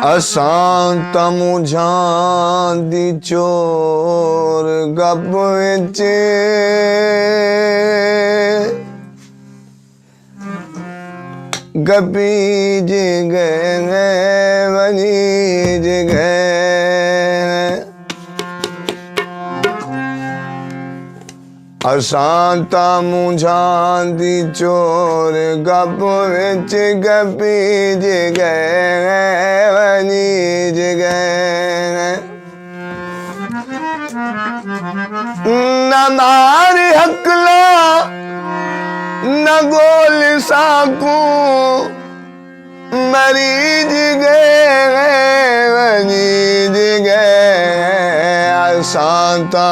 असां तमुझां दी चोर गप विच गपी जगह वनी जगह असां तमुझां दी चोर गप विच गपी जगह वनी जगह न मारी हकला न गोल साकू मरीज गए वनीज गए असां ता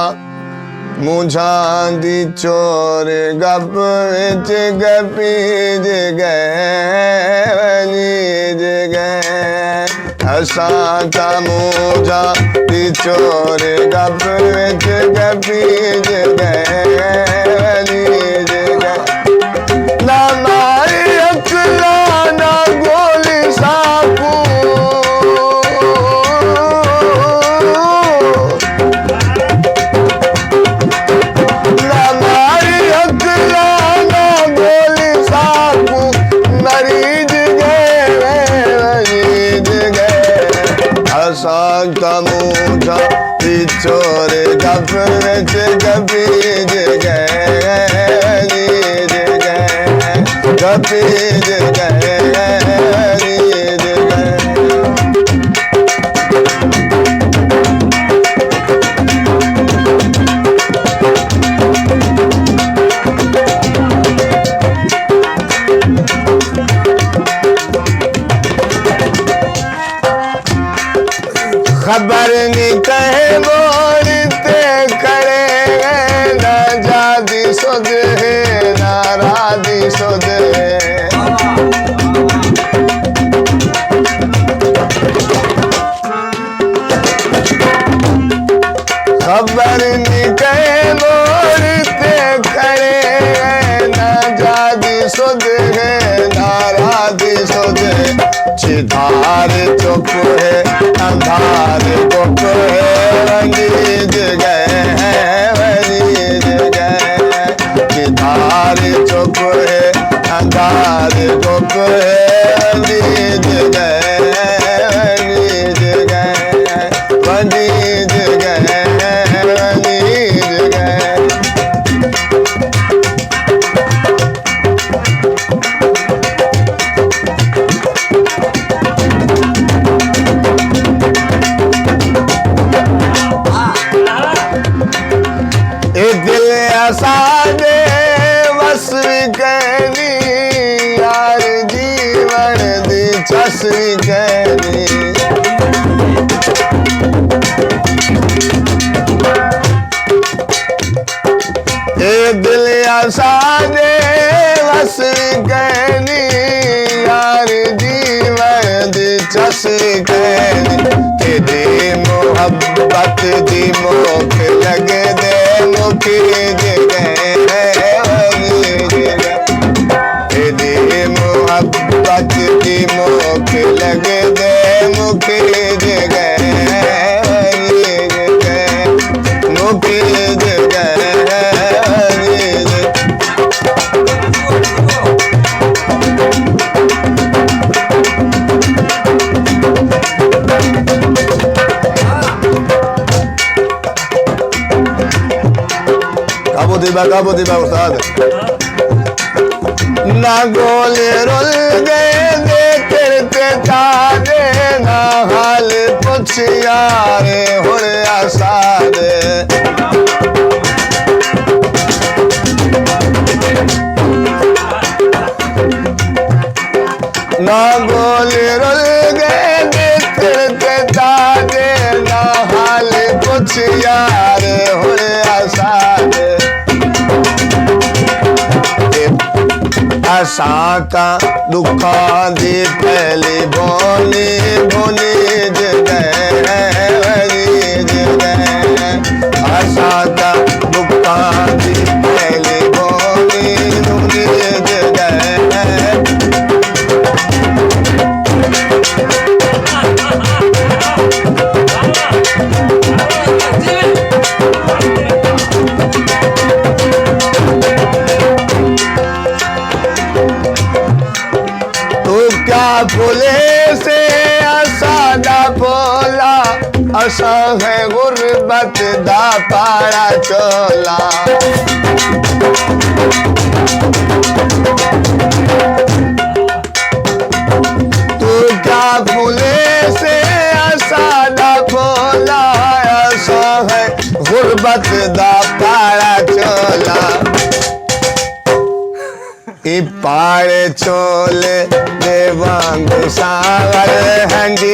मुझां दी चोर गप विच गपीज गए वनीज गए असां ता मुझां दी चोर गप विच गपीज गए वनीज गए ना मारी अकला ना गोली साकू ना मारी अकला ना गोली साकू मरीज गए मरीज गए असां का मुझा दी चोर गप विच गपीज गए गपीज गए रीज गए खबर नहीं कहे बोलते खड़े ना जादी सुध है ना राधी सुध है खबर नहीं कहे बोलते खड़े ना जादी सुध है ना राधी सुध है चिधार चुप है अंधार गुप है वनीज गए वनीज गए चिधार चुप है अंधार गुप है वनीज गए वनीज गए वनीज गए वनीज गए सादे वसवी कहनी यार जीवन दी चसवी कहनी ए दिल सादे वसवी कहनी यार जीवन दी चसवी कहनी तेरी मोहब्बत दी मोख लगे दे मुखी मोहब्बत दी मुख लगे दे मुखी जगह मुखी जगह काबू दिबा उस्ताद ना गोले रुल गए दे तेरे तारे ना हाल पुछ यारे हुए आसाद ना गोले रुल गए दे तेरे तारे ना हाल पुछ यारे हुए आसाद असां ता दुखां दी पहली बोली बोली जगह वरीज गए असां ता दुखां दी पहली बोली बोली जगह फुले से असादा बोला असा है गुरबत दा पारा चोला तू क्या फुले से असादा बोला असा है गुरबत दा पारा चोला ई पारे चोले देवांग सावर हंडी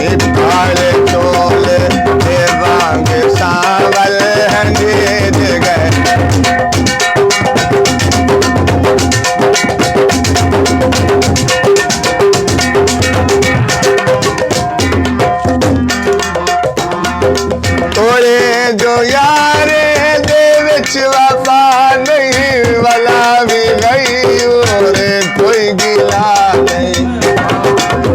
ई पारे चोले देवांग सावर हंडी तोरे जो यारे वफा नहीं वाला भी गई और कोई गिला नहीं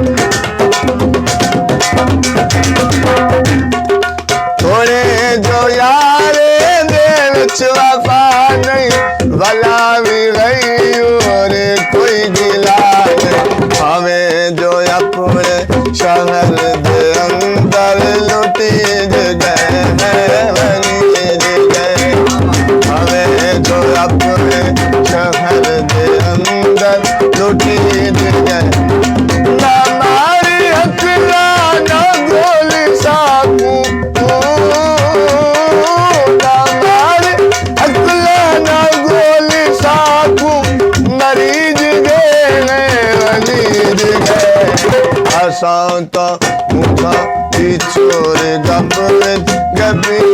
थोड़े जो यारे दिल वफा नहीं वाला भी गई और कोई गिला नहीं हमें जो अपने शहर दे अंदर लुटी जो अपने शहर दे अंदर लुटी गए ना मारी अकला ना गोली साकू ना मारी अकला ना गोली साकू मरीज गए वलीज गए असां तो मुझा चोर गप गपी